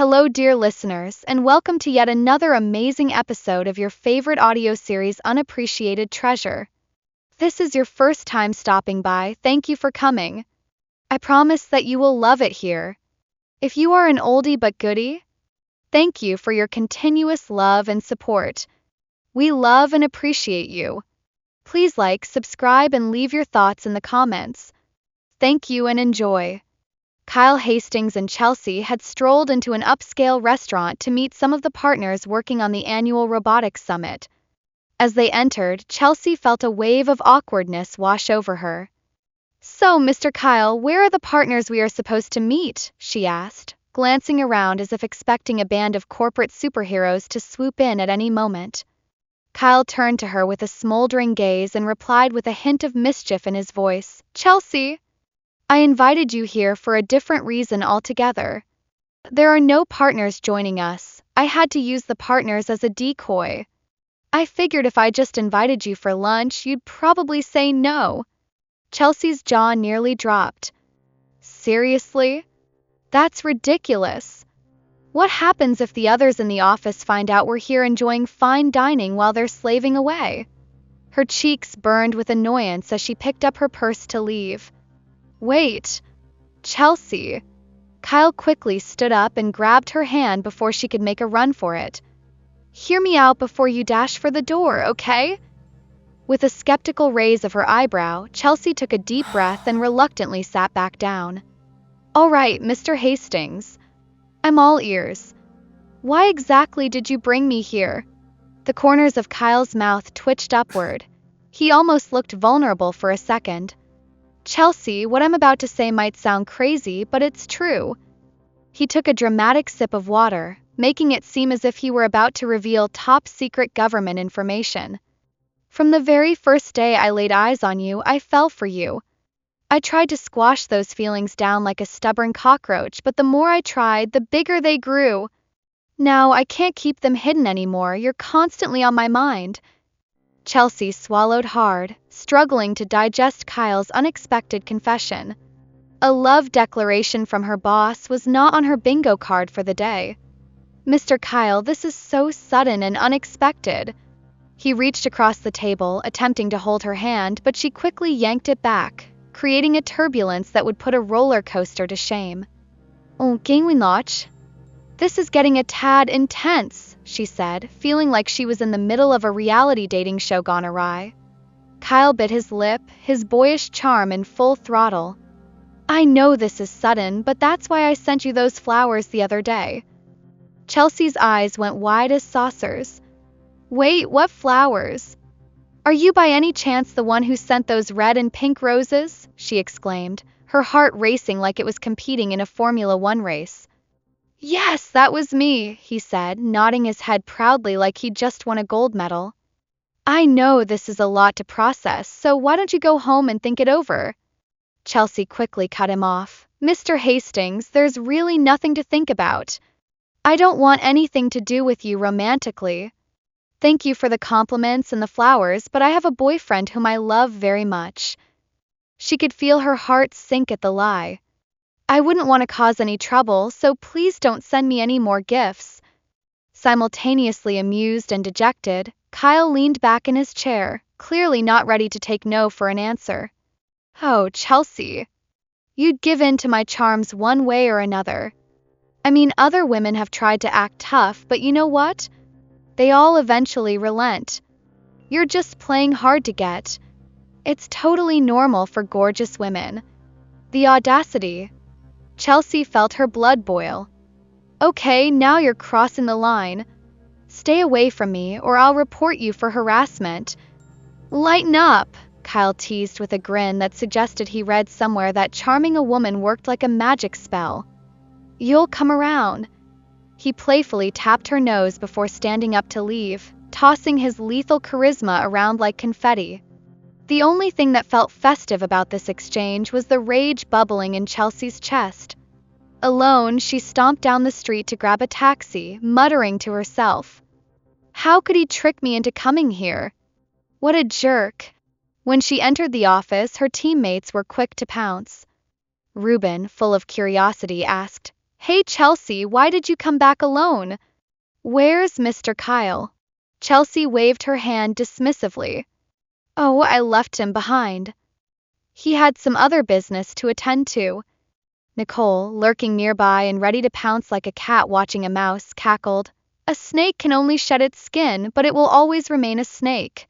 Hello, dear listeners, and welcome to yet another amazing episode of your favorite audio series, Unappreciated Treasure. If this is your first time stopping by, thank you for coming. I promise that you will love it here. If you are an oldie but goodie, thank you for your continuous love and support. We love and appreciate you. Please like, subscribe, and leave your thoughts in the comments. Thank you and enjoy. Kyle Hastings and Chelsea had strolled into an upscale restaurant to meet some of the partners working on the annual robotics summit. As they entered, Chelsea felt a wave of awkwardness wash over her. "So, Mr. Kyle, where are the partners we are supposed to meet?" she asked, glancing around as if expecting a band of corporate superheroes to swoop in at any moment. Kyle turned to her with a smoldering gaze and replied with a hint of mischief in his voice, "Chelsea, I invited you here for a different reason altogether. There are no partners joining us. I had to use the partners as a decoy. I figured if I just invited you for lunch, you'd probably say no." Chelsea's jaw nearly dropped. "Seriously? That's ridiculous. What happens if the others in the office find out we're here enjoying fine dining while they're slaving away?" Her cheeks burned with annoyance as she picked up her purse to leave. "Wait, Chelsea." Kyle quickly stood up and grabbed her hand before she could make a run for it. "Hear me out before you dash for the door, okay?" With a skeptical raise of her eyebrow, Chelsea took a deep breath and reluctantly sat back down. "All right, Mr. Hastings. I'm all ears. Why exactly did you bring me here?" The corners of Kyle's mouth twitched upward. He almost looked vulnerable for a second. "Chelsea, what I'm about to say might sound crazy, but it's true." He took a dramatic sip of water, making it seem as if he were about to reveal top-secret government information. "From the very first day I laid eyes on you, I fell for you. I tried to squash those feelings down like a stubborn cockroach, but the more I tried, the bigger they grew. Now I can't keep them hidden anymore. You're constantly on my mind." Chelsea swallowed hard, struggling to digest Kyle's unexpected confession. A love declaration from her boss was not on her bingo card for the day. "Mr. Kyle, this is so sudden and unexpected." He reached across the table, attempting to hold her hand, but she quickly yanked it back, creating a turbulence that would put a roller coaster to shame. "Oh, Gangwinloch, this is getting a tad intense," she said, feeling like she was in the middle of a reality dating show gone awry. Kyle bit his lip, his boyish charm in full throttle. "I know this is sudden, but that's why I sent you those flowers the other day." Chelsea's eyes went wide as saucers. "Wait, what flowers? Are you by any chance the one who sent those red and pink roses?" she exclaimed, her heart racing like it was competing in a Formula One race. "Yes, that was me," he said, nodding his head proudly like he'd just won a gold medal. "I know this is a lot to process, so why don't you go home and think it over?" Chelsea quickly cut him off. "Mr. Hastings, there's really nothing to think about. I don't want anything to do with you romantically. Thank you for the compliments and the flowers, but I have a boyfriend whom I love very much." She could feel her heart sink at the lie. "I wouldn't want to cause any trouble, so please don't send me any more gifts." Simultaneously amused and dejected, Kyle leaned back in his chair, clearly not ready to take no for an answer. "Oh, Chelsea, you'd give in to my charms one way or another. I mean, other women have tried to act tough, but you know what? They all eventually relent. You're just playing hard to get. It's totally normal for gorgeous women." The audacity. Chelsea felt her blood boil. "Okay, now you're crossing the line. Stay away from me, or I'll report you for harassment." "Lighten up," Kyle teased with a grin that suggested he read somewhere that charming a woman worked like a magic spell. "You'll come around." He playfully tapped her nose before standing up to leave, tossing his lethal charisma around like confetti. The only thing that felt festive about this exchange was the rage bubbling in Chelsea's chest. Alone, she stomped down the street to grab a taxi, muttering to herself, "How could he trick me into coming here? What a jerk." When she entered the office, her teammates were quick to pounce. Ruben, full of curiosity, asked, Hey Chelsea, why did you come back alone? Where's Mr. Kyle? Chelsea waved her hand dismissively. Oh, I left him behind. He had some other business to attend to. Nicole, lurking nearby and ready to pounce like a cat watching a mouse, cackled. A snake can only shed its skin, but it will always remain a snake.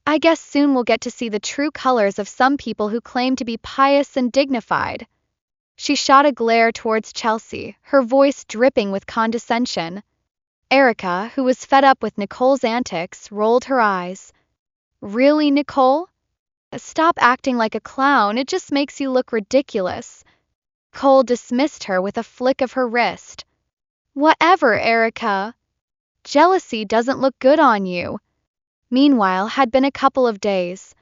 I guess soon we'll get to see the true colors of some people who claim to be pious and dignified. She shot a glare towards Chelsea, her voice dripping with condescension. Erica, who was fed up with Nicole's antics, rolled her eyes. Really, Nicole? Stop acting like a clown, it just makes you look ridiculous. Cole dismissed her with a flick of her wrist. Whatever, Erica. Jealousy doesn't look good on you. Meanwhile, had been a couple of days.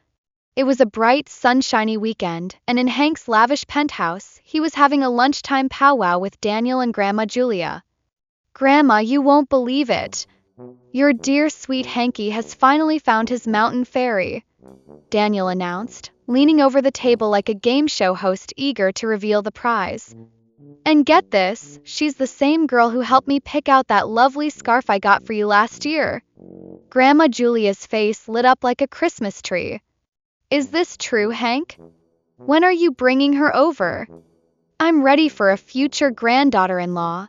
It was a bright, sunshiny weekend, and in Hank's lavish penthouse, he was having a lunchtime powwow with Daniel and Grandma Julia. Grandma, you won't believe it. Your dear sweet Hanky has finally found his mountain fairy, Daniel announced, leaning over the table like a game show host eager to reveal the prize. And get this, she's the same girl who helped me pick out that lovely scarf I got for you last year. Grandma Julia's face lit up like a Christmas tree. Is this true, Hank? When are you bringing her over? I'm ready for a future granddaughter-in-law.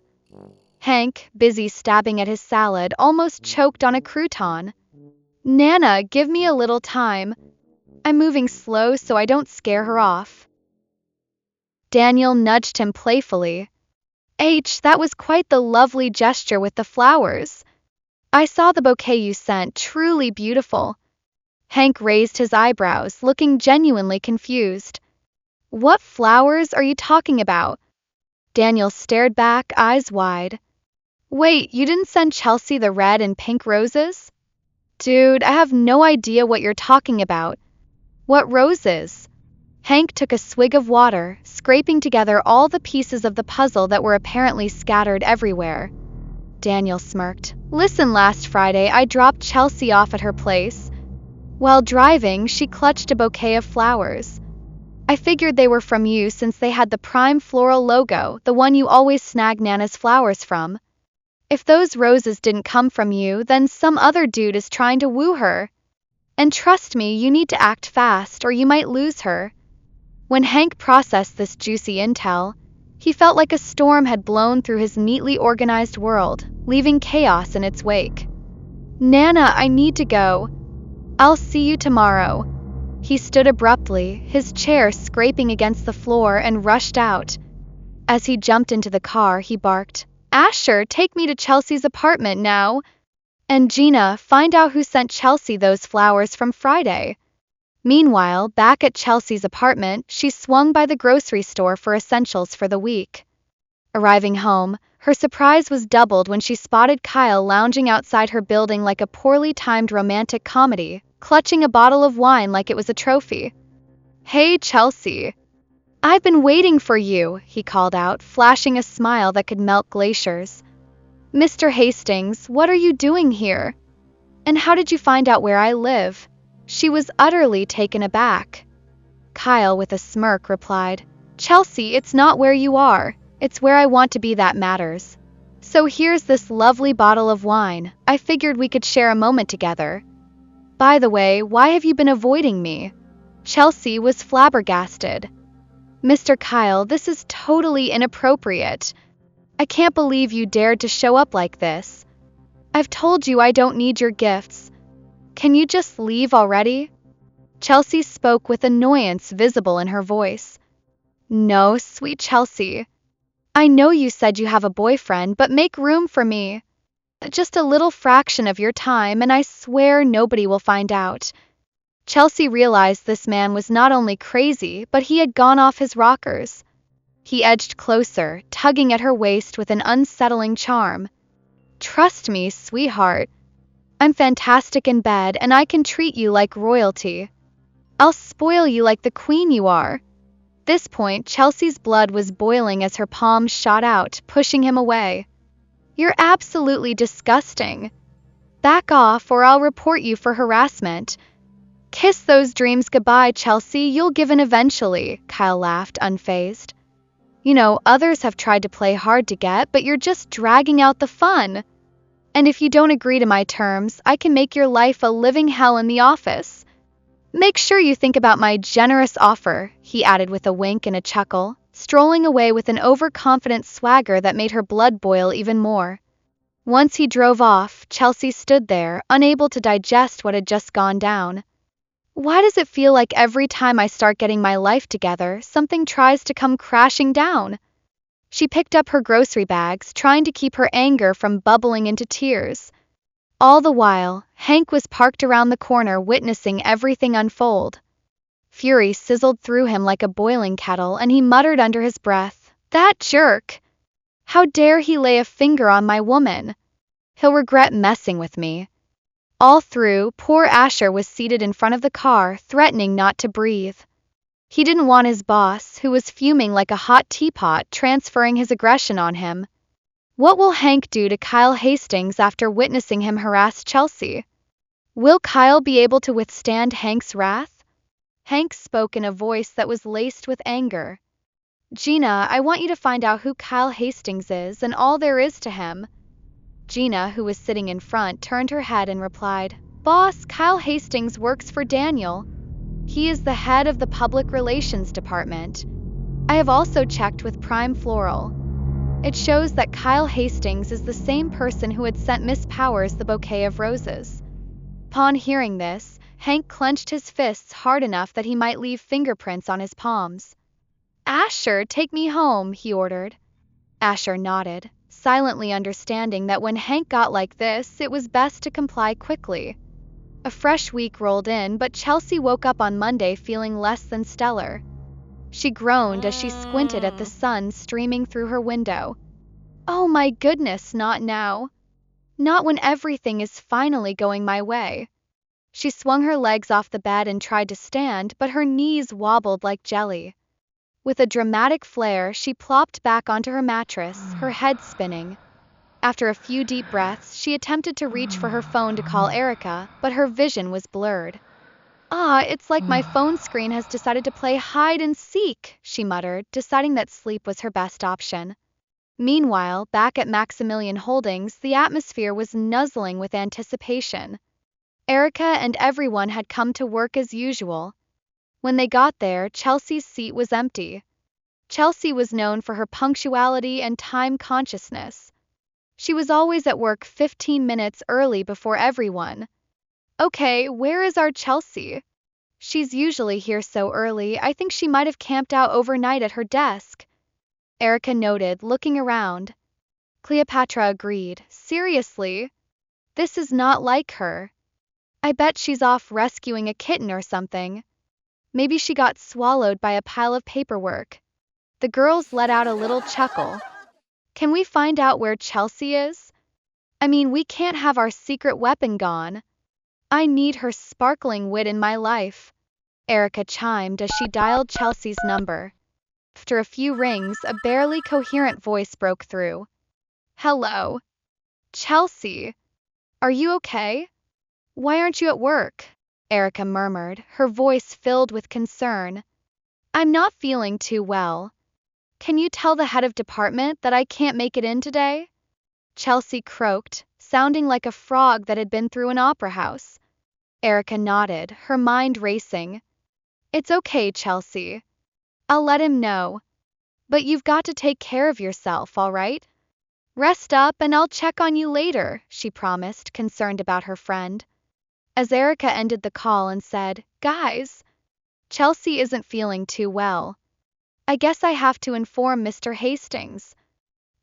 Hank, busy stabbing at his salad, almost choked on a crouton. Nana, give me a little time. I'm moving slow so I don't scare her off. Daniel nudged him playfully. That was quite the lovely gesture with the flowers. I saw the bouquet you sent, truly beautiful. Hank raised his eyebrows, looking genuinely confused. What flowers are you talking about? Daniel stared back, eyes wide. Wait, you didn't send Chelsea the red and pink roses? Dude, I have no idea what you're talking about. What roses? Hank took a swig of water, scraping together all the pieces of the puzzle that were apparently scattered everywhere. Daniel smirked. Listen, last Friday I dropped Chelsea off at her place. While driving, she clutched a bouquet of flowers. I figured they were from you since they had the Prime Floral logo, the one you always snag Nana's flowers from. If those roses didn't come from you, then some other dude is trying to woo her. And trust me, you need to act fast or you might lose her. When Hank processed this juicy intel, he felt like a storm had blown through his neatly organized world, leaving chaos in its wake. Nana, I need to go. I'll see you tomorrow. He stood abruptly, his chair scraping against the floor, and rushed out. As he jumped into the car, he barked, Asher, take me to Chelsea's apartment now. And Gina, find out who sent Chelsea those flowers from Friday. Meanwhile, back at Chelsea's apartment, she swung by the grocery store for essentials for the week. Arriving home, her surprise was doubled when she spotted Kyle lounging outside her building like a poorly timed romantic comedy, clutching a bottle of wine like it was a trophy. Hey, Chelsea. I've been waiting for you, he called out, flashing a smile that could melt glaciers. Mr. Hastings, what are you doing here? And how did you find out where I live? She was utterly taken aback. Kyle, with a smirk, replied, Chelsea, it's not where you are. It's where I want to be that matters. So here's this lovely bottle of wine. I figured we could share a moment together. By the way, why have you been avoiding me? Chelsea was flabbergasted. Mr. Kyle, this is totally inappropriate. I can't believe you dared to show up like this. I've told you I don't need your gifts. Can you just leave already? Chelsea spoke with annoyance visible in her voice. No, sweet Chelsea. I know you said you have a boyfriend, but make room for me. Just a little fraction of your time, and I swear nobody will find out. Chelsea realized this man was not only crazy, but he had gone off his rockers. He edged closer, tugging at her waist with an unsettling charm. Trust me, sweetheart. I'm fantastic in bed, and I can treat you like royalty. I'll spoil you like the queen you are. At this point, Chelsea's blood was boiling as her palms shot out, pushing him away. You're absolutely disgusting. Back off, or I'll report you for harassment. Kiss those dreams goodbye, Chelsea, you'll give in eventually, Kyle laughed, unfazed. Others have tried to play hard to get, but you're just dragging out the fun. And if you don't agree to my terms, I can make your life a living hell in the office. Make sure you think about my generous offer, he added with a wink and a chuckle, strolling away with an overconfident swagger that made her blood boil even more. Once he drove off, Chelsea stood there, unable to digest what had just gone down. Why does it feel like every time I start getting my life together, something tries to come crashing down? She picked up her grocery bags, trying to keep her anger from bubbling into tears. All the while, Hank was parked around the corner witnessing everything unfold. Fury sizzled through him like a boiling kettle, and he muttered under his breath, "That jerk! How dare he lay a finger on my woman? He'll regret messing with me." All through, poor Asher was seated in front of the car, threatening not to breathe. He didn't want his boss, who was fuming like a hot teapot, transferring his aggression on him. What will Hank do to Kyle Hastings after witnessing him harass Chelsea? Will Kyle be able to withstand Hank's wrath? Hank spoke in a voice that was laced with anger. "Gina, I want you to find out who Kyle Hastings is and all there is to him." Gina, who was sitting in front, turned her head and replied, "Boss, Kyle Hastings works for Daniel. He is the head of the public relations department. I have also checked with Prime Floral. It shows that Kyle Hastings is the same person who had sent Miss Powers the bouquet of roses." Upon hearing this, Hank clenched his fists hard enough that he might leave fingerprints on his palms. "Asher, take me home," he ordered. Asher nodded, silently understanding that when Hank got like this, it was best to comply quickly. A fresh week rolled in, but Chelsea woke up on Monday feeling less than stellar. She groaned as she squinted at the sun streaming through her window. "Oh my goodness, not now. Not when everything is finally going my way." She swung her legs off the bed and tried to stand, but her knees wobbled like jelly. With a dramatic flare, she plopped back onto her mattress, her head spinning. After a few deep breaths, she attempted to reach for her phone to call Erica, but her vision was blurred. It's like my phone screen has decided to play hide and seek," she muttered, deciding that sleep was her best option. Meanwhile, back at Maximilian Holdings, the atmosphere was nuzzling with anticipation. Erica and everyone had come to work as usual. When they got there, Chelsea's seat was empty. Chelsea was known for her punctuality and time consciousness. She was always at work 15 minutes early before everyone. "Okay, where is our Chelsea? She's usually here so early, I think she might have camped out overnight at her desk." Erica noted, looking around. Cleopatra agreed. "Seriously? This is not like her. I bet she's off rescuing a kitten or something. Maybe she got swallowed by a pile of paperwork." The girls let out a little chuckle. "Can we find out where Chelsea is? I mean, we can't have our secret weapon gone. I need her sparkling wit in my life." Erica chimed as she dialed Chelsea's number. After a few rings, a barely coherent voice broke through. "Hello? Chelsea? Are you okay? Why aren't you at work?" Erica murmured, her voice filled with concern. "I'm not feeling too well. Can you tell the head of department that I can't make it in today?" Chelsea croaked, sounding like a frog that had been through an opera house. Erica nodded, her mind racing. "It's okay, Chelsea. I'll let him know. But you've got to take care of yourself, all right? Rest up and I'll check on you later," she promised, concerned about her friend. As Erica ended the call and said, "Guys, Chelsea isn't feeling too well. I guess I have to inform Mr. Hastings.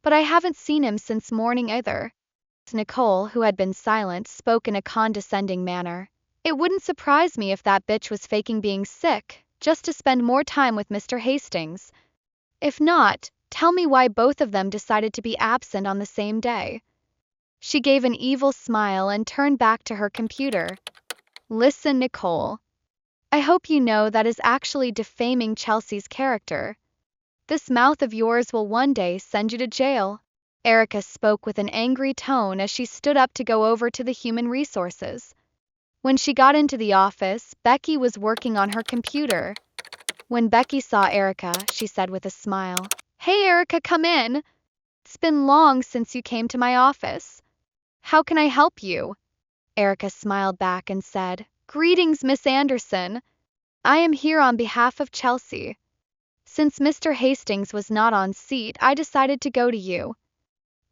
But I haven't seen him since morning either." Nicole, who had been silent, spoke in a condescending manner. "It wouldn't surprise me if that bitch was faking being sick, just to spend more time with Mr. Hastings. If not, tell me why both of them decided to be absent on the same day." She gave an evil smile and turned back to her computer. "Listen, Nicole. I hope you know that is actually defaming Chelsea's character. This mouth of yours will one day send you to jail." Erica spoke with an angry tone as she stood up to go over to the human resources. When she got into the office, Becky was working on her computer. When Becky saw Erica, she said with a smile, Hey Erica, come in. It's been long since you came to my office. How can I help you? Erica smiled back and said, Greetings, Miss Anderson. I am here on behalf of Chelsea. Since Mr. Hastings was not on seat, I decided to go to you.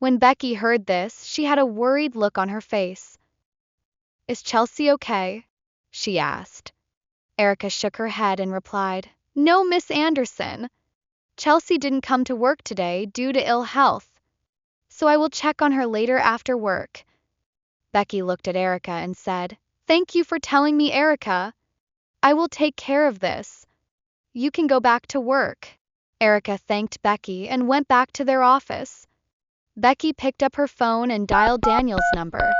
When Becky heard this, she had a worried look on her face. Is Chelsea okay? She asked. Erica shook her head and replied, No, Miss Anderson. Chelsea didn't come to work today due to ill health, so I will check on her later after work. Becky looked at Erica and said, Thank you for telling me, Erica. I will take care of this. You can go back to work. Erica thanked Becky and went back to their office. Becky picked up her phone and dialed Daniel's number.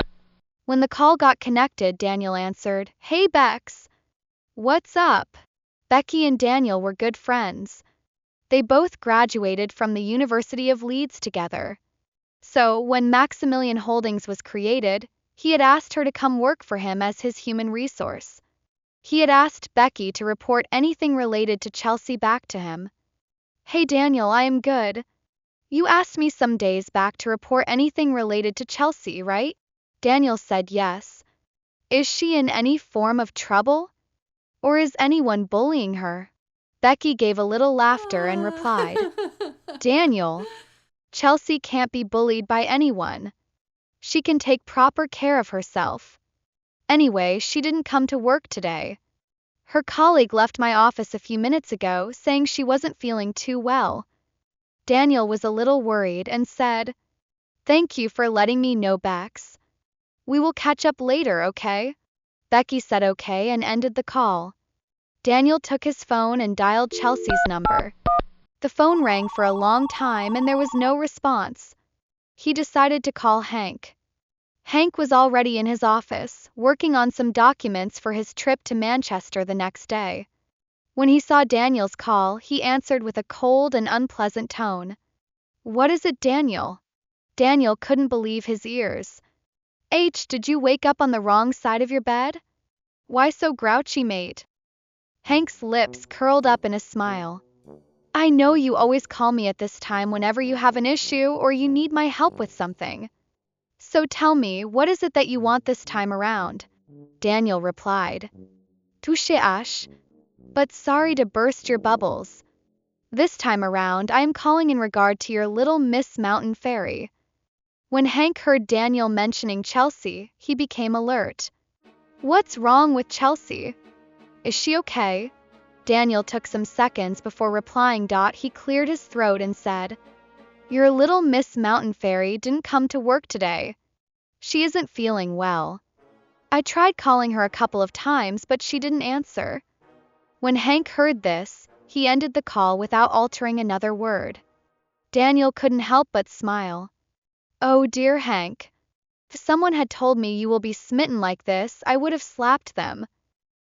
When the call got connected, Daniel answered, Hey Bex. What's up? Becky and Daniel were good friends. They both graduated from the University of Leeds together. So, when Maximilian Holdings was created, he had asked her to come work for him as his human resource. He had asked Becky to report anything related to Chelsea back to him. Hey Daniel, I am good. You asked me some days back to report anything related to Chelsea, right? Daniel said yes. Is she in any form of trouble? Or is anyone bullying her? Becky gave a little laughter and replied, Daniel, Chelsea can't be bullied by anyone. She can take proper care of herself. Anyway, she didn't come to work today. Her colleague left my office a few minutes ago saying she wasn't feeling too well. Daniel was a little worried and said, Thank you for letting me know, Bex. We will catch up later, okay? Becky said okay and ended the call. Daniel took his phone and dialed Chelsea's number. The phone rang for a long time and there was no response. He decided to call Hank. Hank was already in his office, working on some documents for his trip to Manchester the next day. When he saw Daniel's call, he answered with a cold and unpleasant tone. What is it, Daniel? Daniel couldn't believe his ears. Did you wake up on the wrong side of your bed? Why so grouchy, mate? Hank's lips curled up in a smile. I know you always call me at this time whenever you have an issue or you need my help with something. So tell me, what is it that you want this time around? Daniel replied. Touche Ash. But sorry to burst your bubbles. This time around, I am calling in regard to your little Miss Mountain Fairy. When Hank heard Daniel mentioning Chelsea, he became alert. What's wrong with Chelsea? Is she okay? Daniel took some seconds before replying. He cleared his throat and said, Your little Miss Mountain Fairy didn't come to work today. She isn't feeling well. I tried calling her a couple of times, but she didn't answer. When Hank heard this, he ended the call without altering another word. Daniel couldn't help but smile. Oh dear Hank. If someone had told me you will be smitten like this, I would have slapped them.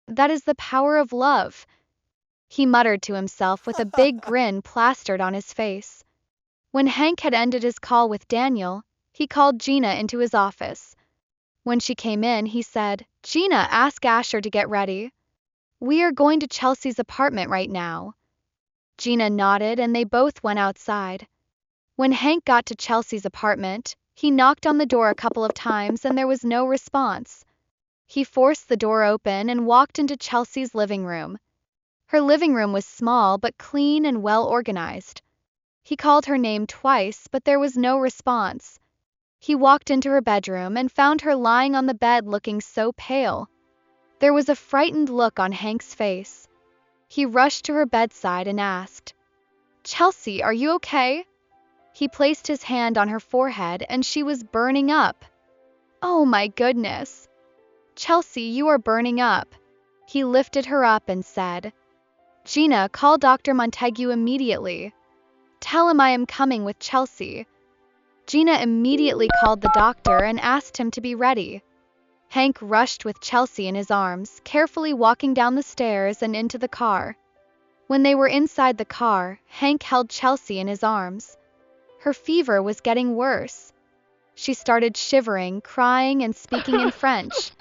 That is the power of love. He muttered to himself with a big grin plastered on his face. When Hank had ended his call with Daniel, he called Gina into his office. When she came in, he said, Gina, ask Asher to get ready. We are going to Chelsea's apartment right now. Gina nodded and they both went outside. When Hank got to Chelsea's apartment, he knocked on the door a couple of times and there was no response. He forced the door open and walked into Chelsea's living room. Her living room was small but clean and well organized. He called her name twice, but there was no response. He walked into her bedroom and found her lying on the bed looking so pale. There was a frightened look on Hank's face. He rushed to her bedside and asked, Chelsea, are you okay? He placed his hand on her forehead and she was burning up. Oh my goodness. Chelsea, you are burning up. He lifted her up and said, Gina, call Dr. Montague immediately. Tell him I am coming with Chelsea. Gina immediately called the doctor and asked him to be ready. Hank rushed with Chelsea in his arms, carefully walking down the stairs and into the car. When they were inside the car, Hank held Chelsea in his arms. Her fever was getting worse. She started shivering, crying, and speaking in French.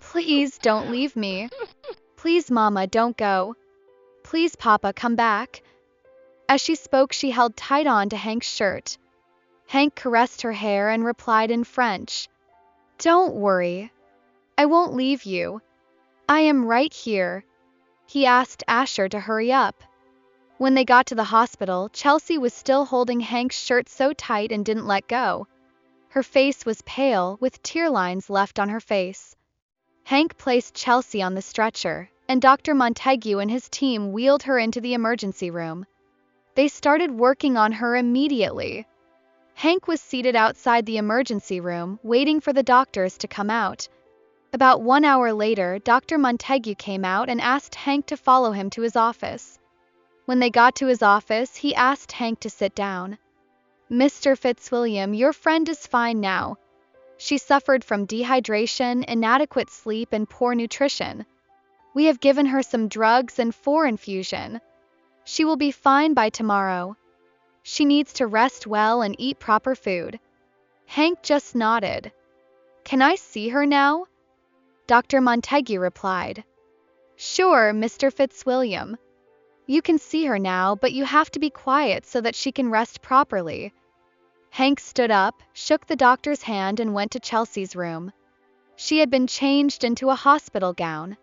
Please don't leave me. Please, Mama, don't go. Please, Papa, come back. As she spoke, she held tight on to Hank's shirt. Hank caressed her hair and replied in French, "Don't worry. I won't leave you. I am right here." He asked Asher to hurry up. When they got to the hospital, Chelsea was still holding Hank's shirt so tight and didn't let go. Her face was pale, with tear lines left on her face. Hank placed Chelsea on the stretcher, and Dr. Montague and his team wheeled her into the emergency room. They started working on her immediately. Hank was seated outside the emergency room, waiting for the doctors to come out. About 1 hour later, Dr. Montague came out and asked Hank to follow him to his office. When they got to his office, he asked Hank to sit down. "Mr. Fitzwilliam, your friend is fine now. She suffered from dehydration, inadequate sleep, and poor nutrition. We have given her some drugs and 4 infusion. She will be fine by tomorrow. She needs to rest well and eat proper food." Hank just nodded. "Can I see her now?" Dr. Montague replied. "Sure, Mr. Fitzwilliam. You can see her now, but you have to be quiet so that she can rest properly." Hank stood up, shook the doctor's hand, and went to Chelsea's room. She had been changed into a hospital gown.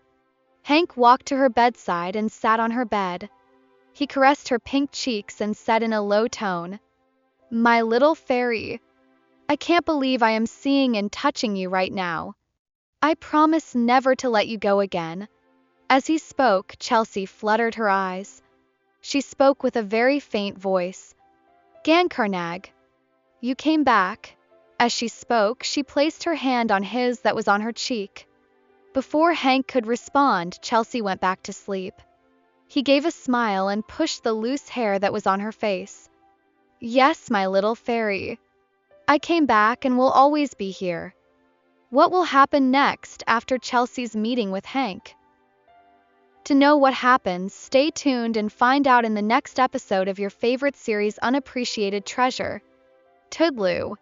Hank walked to her bedside and sat on her bed. He caressed her pink cheeks and said in a low tone, "My little fairy, I can't believe I am seeing and touching you right now. I promise never to let you go again." As he spoke, Chelsea fluttered her eyes. She spoke with a very faint voice. "Gancarnag, you came back." As she spoke, she placed her hand on his that was on her cheek. Before Hank could respond, Chelsea went back to sleep. He gave a smile and pushed the loose hair that was on her face. "Yes, my little fairy. I came back and will always be here." What will happen next after Chelsea's meeting with Hank? To know what happens, stay tuned and find out in the next episode of your favorite series Unappreciated Treasure. Toodaloo.